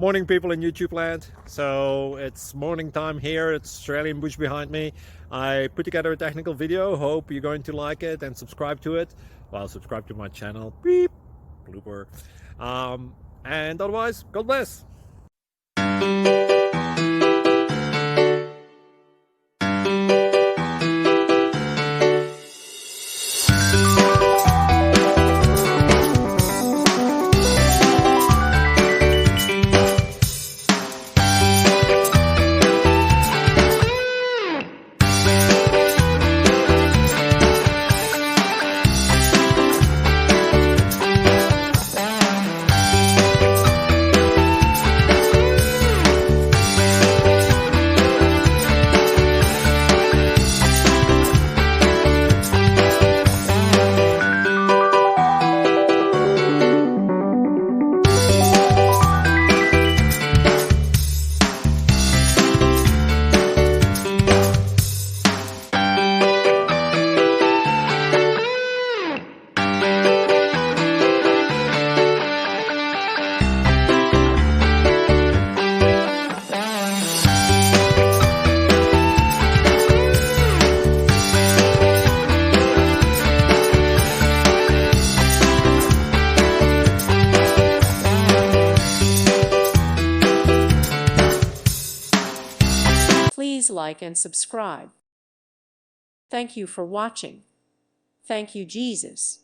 Morning, people in YouTube land. So it's morning time here. It's Australian bush behind me. I put together a technical video. Hope you're going to like it and subscribe to it. Well, subscribe to my channel. Beep. Blooper. And otherwise, God bless. Please like and subscribe. Thank you for watching. Thank you, Jesus.